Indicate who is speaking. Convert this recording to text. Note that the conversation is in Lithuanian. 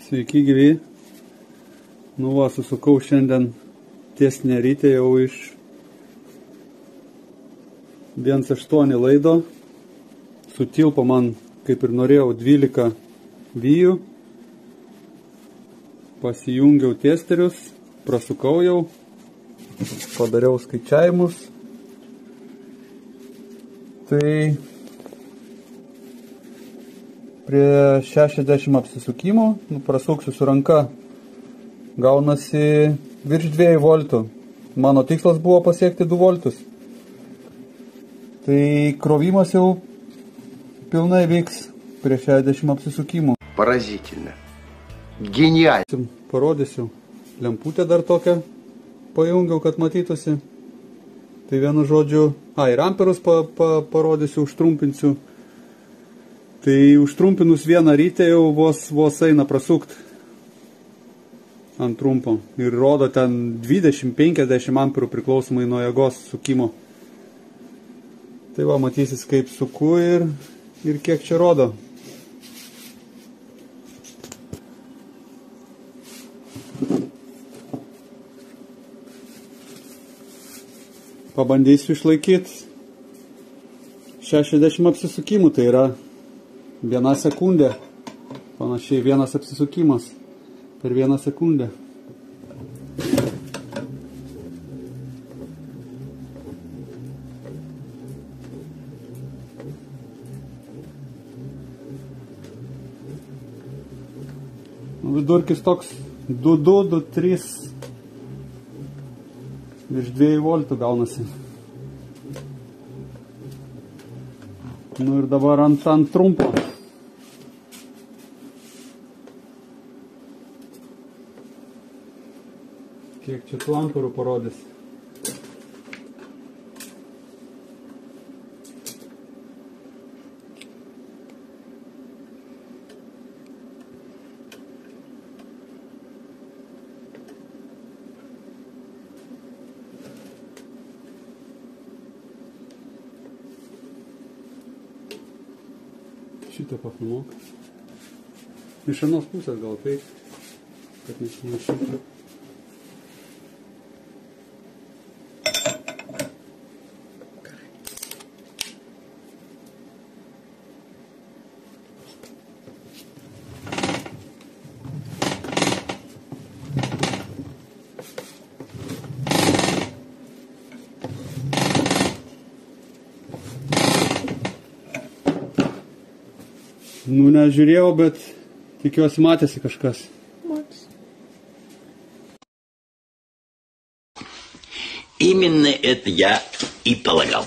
Speaker 1: Sveiki gyvi. Nu va, susukau šiandien tiesinę rytę jau iš 1.8 laido. Sutilpo man, kaip ir norėjau, 12 vijų. Pasijungiau testerius, prasukau jau, padariau skaičiavimus. Tai prie 60 apsisukimų, prasuksiu su ranka, gaunasi virš 2 voltų. Mano tikslas buvo pasiekti 2 voltus. Tai krovimas jau pilnai vyks prie 60 apsisukimų.
Speaker 2: Поразительно. Гениально.
Speaker 1: Parodysiu. Lemputę dar tokią pajungiau, kad matytųsi. Tai vienu žodžiu, ir amperus parodysiu, užtrumpinsiu. Tai užtrumpinus vieną rytę jau vos eina prasukt ant trumpo. Ir rodo ten 20-50 amperų priklausomai nuo jėgos sukimo. Tai va, matysis kaip suku ir kiek čia rodo. Pabandysiu išlaikyti 60 apsisukimų, tai yra 1 sekundė. Panašiai 1 apsisukimas per 1 sekundę. Vidurkis toks 2-3 virš 2 voltų gaunasi. Nu ir dabar ant trumpo. Kiek čia tų amperų parodys. Šitą pafilmuok. Iš anos pusės gal taip, kad nesimaišytų. Nu, nežiūrėjau, bet tikiuosi matėsi kažkas.
Speaker 3: Матись.
Speaker 4: Именно это я и полагал.